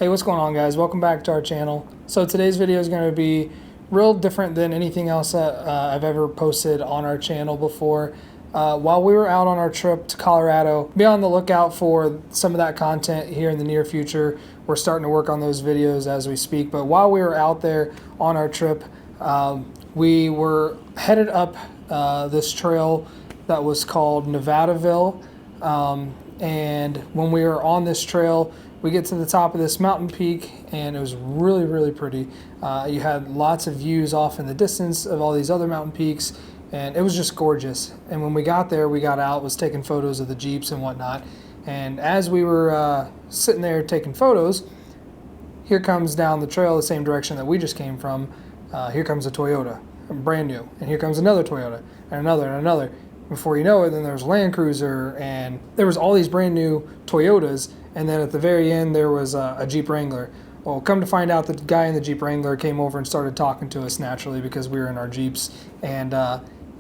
Hey, what's going on, guys? Welcome back to our channel. So today's video is going to be real different than anything else that I've ever posted on our channel before. While we were out on our trip to Colorado, be on the lookout for some of that content here in the near future. We're starting to work on those videos as we speak. But while we were out there on our trip, we were headed up this trail that was called Nevadaville. And when we were on this trail, we get to the top of this mountain peak, and it was really, really pretty. You had lots of views off in the distance of all these other mountain peaks, and it was just gorgeous. And when we got there, we got out, was taking photos of the Jeeps and whatnot. And as we were sitting there taking photos, here comes down the trail the same direction that we just came from. Here comes a Toyota, brand new. And here comes another Toyota, and another, and another. Before you know it, then there's Land Cruiser, and there was all these brand new Toyotas, and then at the very end there was a Jeep Wrangler. Well, come to find out, the guy in the Jeep Wrangler came over and started talking to us naturally because we were in our Jeeps, and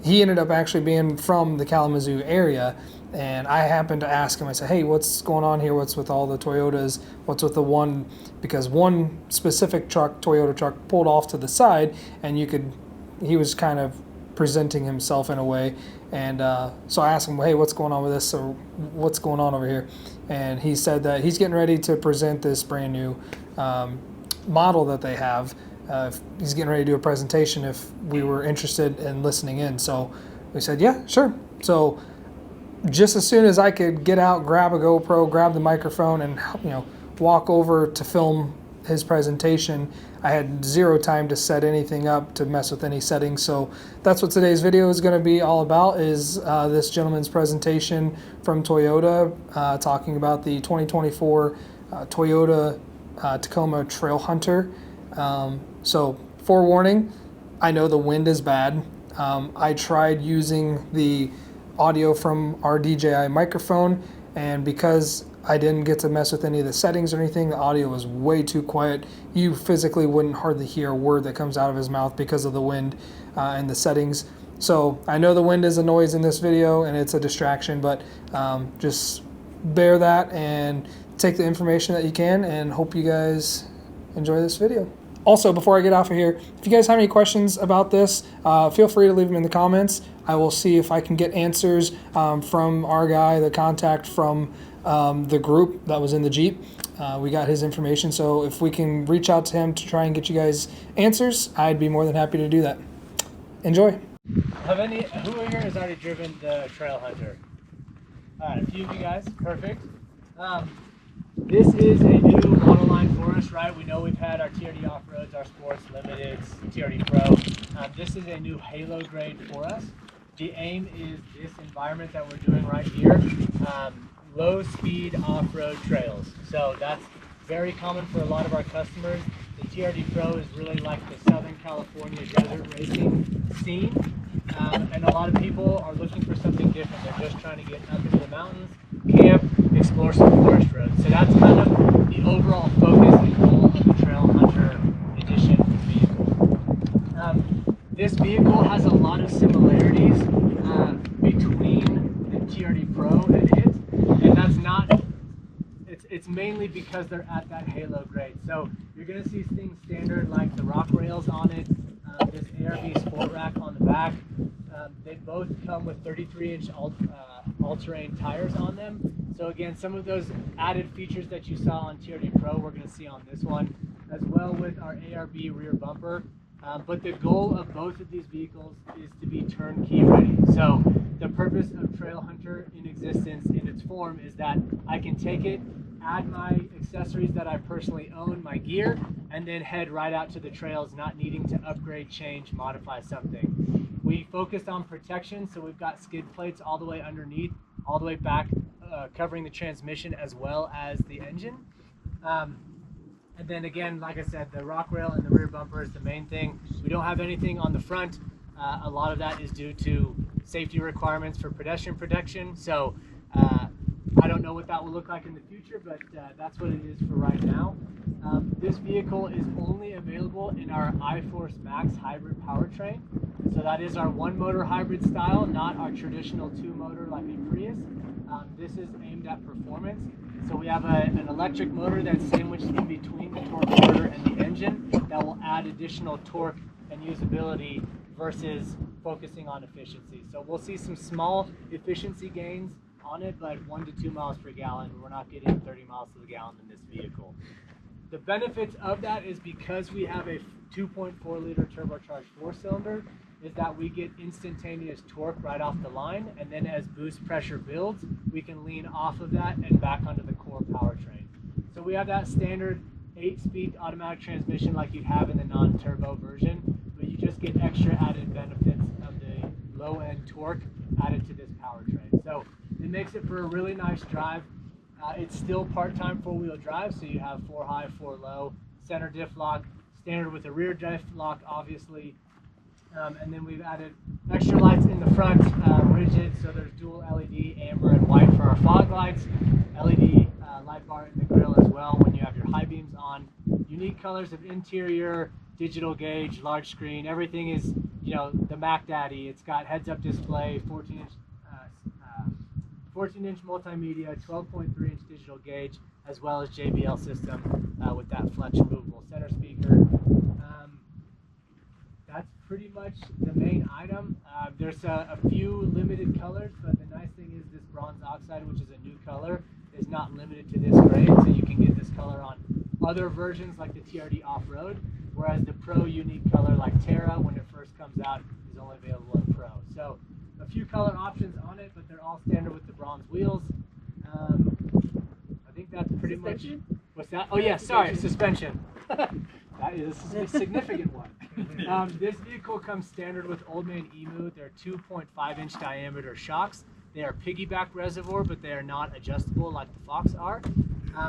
he ended up actually being from the Kalamazoo area. And I happened to ask him, I said, hey, what's going on here? What's with all the Toyotas? What's with the one, because one specific truck, Toyota truck, pulled off to the side, and he was kind of presenting himself in a way. And so I asked him, hey, what's going on with this? Or what's going on over here? And he said that he's getting ready to present this brand new model that they have. He's getting ready to do a presentation if we were interested in listening in. So we said, yeah, sure. So just as soon as I could get out, grab a GoPro, grab the microphone, and walk over to film his presentation, I had zero time to set anything up, to mess with any settings. So that's what today's video is going to be all about, is this gentleman's presentation from Toyota, talking about the 2024 Toyota Tacoma Trail Hunter. So forewarning, I know the wind is bad. I tried using the audio from our DJI microphone, and because I didn't get to mess with any of the settings or anything, the audio was way too quiet. You physically wouldn't hardly hear a word that comes out of his mouth because of the wind and the settings. So I know the wind is a noise in this video and it's a distraction, but just bear that and take the information that you can, and hope you guys enjoy this video. Also, before I get off of here, if you guys have any questions about this, feel free to leave them in the comments. I will see if I can get answers from our guy, the contact from the group that was in the Jeep. We got his information, so if we can reach out to him to try and get you guys answers, I'd be more than happy to do that. Enjoy. Who here has already driven the Trail Hunter? All right, a few of you guys, perfect. This is a new model line for us, right? We know we've had our TRD Off-Roads, our Sports Limiteds, TRD Pro. This is a new Halo grade for us. The aim is this environment that we're doing right here, low speed off-road trails. So that's very common for a lot of our customers. The TRD Pro is really like the Southern California desert racing scene. And a lot of people are looking for something different. They're just trying to get up into the mountains, camp, explore some forest roads. So that's kind of the overall focus and goal of the Trail Hunter Edition vehicle. This vehicle has a lot of similarities between the TRD Pro and it, and that's not, it's mainly because they're at that Halo grade. So you're going to see things standard like the rock rails on it, this ARB sport rack on the back. They both come with 33-inch all-terrain tires on them. So again, some of those added features that you saw on TRD Pro, we're going to see on this one, as well with our ARB rear bumper. But the goal of both of these vehicles is to be turnkey ready. So the purpose of Trail Hunter in existence in its form is that I can take it, add my accessories that I personally own, my gear, and then head right out to the trails, not needing to upgrade, change, modify something. We focused on protection, so we've got skid plates all the way underneath, all the way back, covering the transmission as well as the engine. And then again, like I said, the rock rail and the rear bumper is the main thing. We don't have anything on the front. A lot of that is due to safety requirements for pedestrian protection. So I don't know what that will look like in the future, but that's what it is for right now. This vehicle is only available in our iForce Max hybrid powertrain. So that is our one motor hybrid style, not our traditional two motor like a Prius. This is aimed at performance. So we have an electric motor that's sandwiched in between add additional torque and usability versus focusing on efficiency. So we'll see some small efficiency gains on it, but 1 to 2 miles per gallon. We're not getting 30 miles to the gallon in this vehicle. The benefits of that is because we have a 2.4 liter turbocharged 4-cylinder, is that we get instantaneous torque right off the line, and then as boost pressure builds, we can lean off of that and back onto the core powertrain. So we have that standard 8-speed automatic transmission like you'd have in the non-turbo version, but you just get extra added benefits of the low-end torque added to this powertrain. So it makes it for a really nice drive. It's still part-time 4-wheel drive, so you have 4 high, 4 low, center diff lock, standard with a rear diff lock, obviously. And then we've added extra lights in the front, rigid, so there's dual LED, amber and white for our fog lights, LED light bar in the grille as well when you have your high beams on. Unique colors of interior, digital gauge, large screen, everything is, you know, the Mac Daddy. It's got heads-up display, 14-inch multimedia, 12.3-inch digital gauge, as well as JBL system with that flex removable center speaker. That's pretty much the main item. There's a few limited colors, but the nice thing is this bronze oxide, which is a new color, is not limited to this grade, so you can get this color on other versions like the TRD Off-Road, whereas the Pro unique color like Terra, when it first comes out, is only available in Pro. So a few color options on it, but they're all standard with the bronze wheels. I think that's pretty much... What's that? Oh yeah, sorry, suspension. This is a significant one. This vehicle comes standard with Old Man Emu. They're 2.5-inch diameter shocks. They are piggyback reservoir, but they are not adjustable like the Fox are.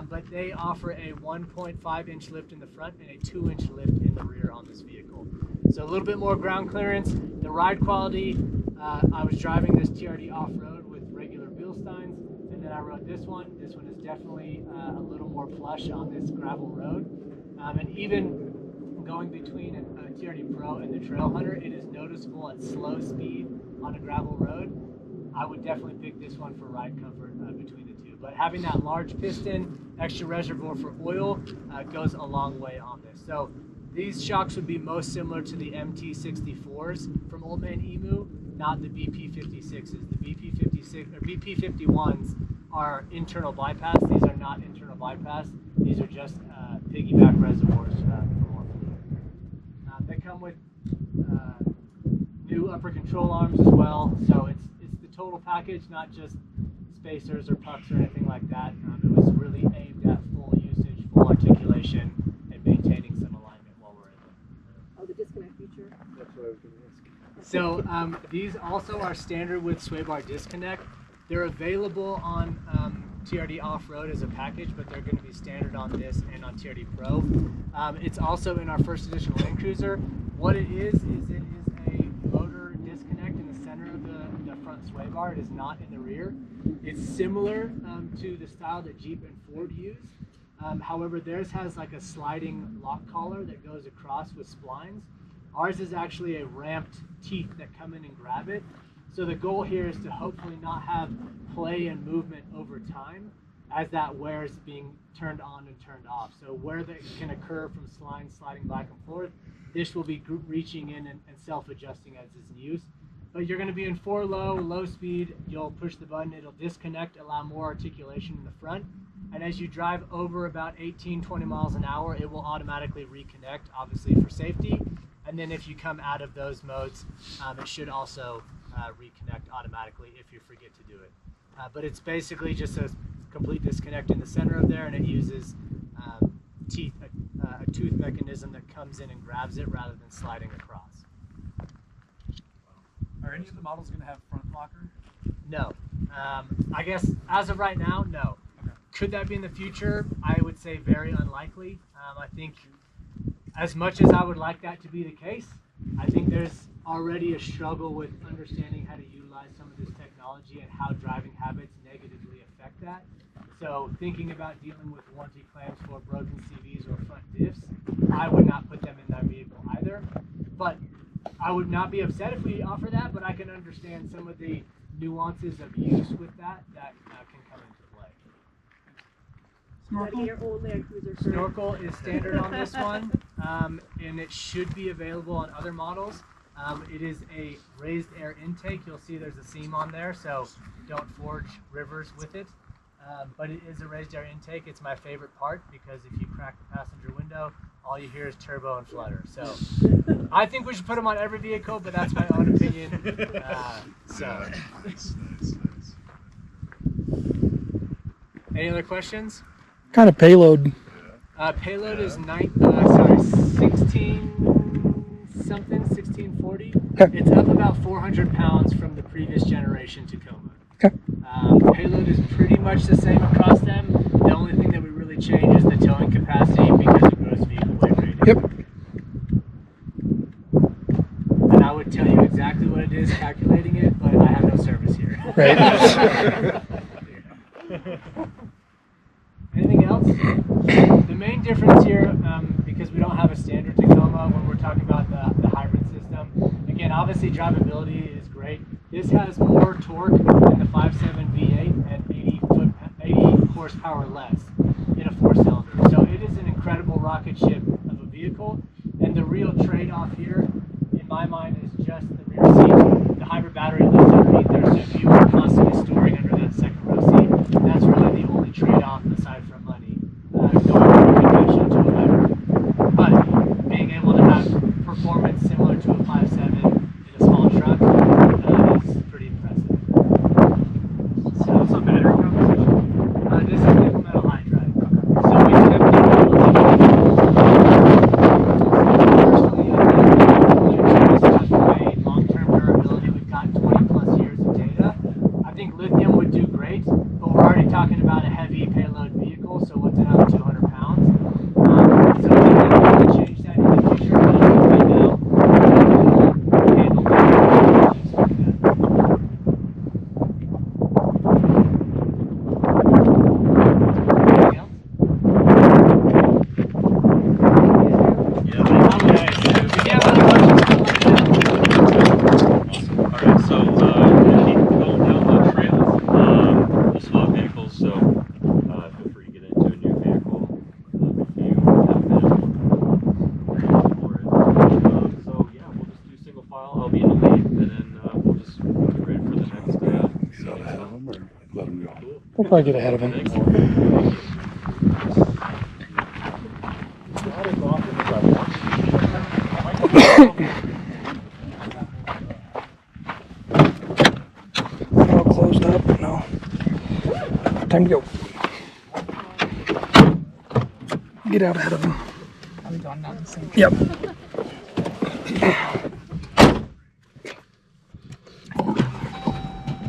But they offer a 1.5-inch lift in the front and a 2-inch lift in the rear on this vehicle. So a little bit more ground clearance. The ride quality, I was driving this TRD off-road with regular Bilsteins, and then I rode this one. This one is definitely a little more plush on this gravel road. And even going between a TRD Pro and the Trail Hunter, it is noticeable at slow speed on a gravel road. I would definitely pick this one for ride comfort between the two. But having that large piston, extra reservoir for oil, goes a long way on this. So these shocks would be most similar to the MT64s from Old Man Emu, not the BP56s. The BP56 or BP51s are internal bypass. These are not internal bypass. These are just piggyback reservoirs for more fluid. They come with new upper control arms as well, so it's the total package, not just spacers or pucks or anything like that. It was really aimed at full usage, full articulation, and maintaining some alignment while we're in it. Oh, the disconnect feature? That's what I was going to ask. So these also are standard with sway bar disconnect. They're available on TRD Off-Road as a package, but they're going to be standard on this and on TRD Pro. It's also in our first edition Land Cruiser. What it is it is a motor disconnect in the center of the front sway bar. It is not in the rear. It's similar to the style that Jeep and Ford use. However, theirs has like a sliding lock collar that goes across with splines. Ours is actually a ramped teeth that come in and grab it. So the goal here is to hopefully not have play and movement over time as that wear is being turned on and turned off. So where that can occur from sliding back and forth, this will be reaching in and self-adjusting as it's in use. But you're going to be in 4 low speed, you'll push the button, it'll disconnect, allow more articulation in the front. And as you drive over about 18-20 miles an hour, it will automatically reconnect, obviously for safety. And then if you come out of those modes, it should also reconnect automatically if you forget to do it. But it's basically just a complete disconnect in the center of there, and it uses a tooth mechanism that comes in and grabs it rather than sliding across. Are any of the models going to have front locker? No. I guess as of right now, no. Okay. Could that be in the future? I would say very unlikely. I think as much as I would like that to be the case, I think there's already a struggle with understanding how to utilize some of this technology and how driving habits negatively affect that. So thinking about dealing with warranty claims for broken CVs or front diffs, I would not put them in that vehicle either. But I would not be upset if we offer that, but I can understand some of the nuances of use with that can come into play. So Snorkel is standard on this one, and it should be available on other models. It is a raised air intake. You'll see there's a seam on there, so don't forge rivers with it. But it is a raised air intake. It's my favorite part because if you crack the passenger window, all you hear is turbo and flutter. So I think we should put them on every vehicle, but that's my own opinion. Nice. Any other questions? Kind of payload. Payload is 16 something, 1640. Okay. It's up about 400 pounds from the previous generation Tacoma. Okay. Payload is pretty much the same across them. The only thing that we really change is the towing capacity because of gross vehicle weight rating. Yep. And I would tell you exactly what it is calculating it, but I have no service here. Right. Anything else? The main difference here, because we don't have a standard Tacoma when we're talking about the hybrid system, again, obviously drivability is great. This has more torque than the 5.7 V8 and 80 horsepower less in a 4-cylinder. So it is an incredible rocket ship of a vehicle, and the real trade-off here, in my mind, is just the rear seat. The hybrid battery lives underneath there, so if you are constantly storing under that second row seat, that's really the only trade-off aside from money, going from a conventional to a hybrid. But being able to have performance similar to a 5.7 in a small truck is pretty impressive. So, What's the battery composition? this is nickel metal hydride. So we can have personally, I think long-term durability, we've got 20 plus years of data. I think lithium would do great, but we're already talking about a heavy payload vehicle, so what's another 200 pounds? So I think we can change that in the future, but I think right now, handle that. Anything else? Okay. If you have other questions, Alright, so keep going down the trails. The small vehicles, so feel free to get into a new vehicle if you have been for it. So yeah, we'll just do single file. I'll be in the lead, and then we'll just get ready for the next Let them go. We'll probably get ahead of him. All closed up. No. Time to go. Get out ahead of him. Are we going down the same? Yep.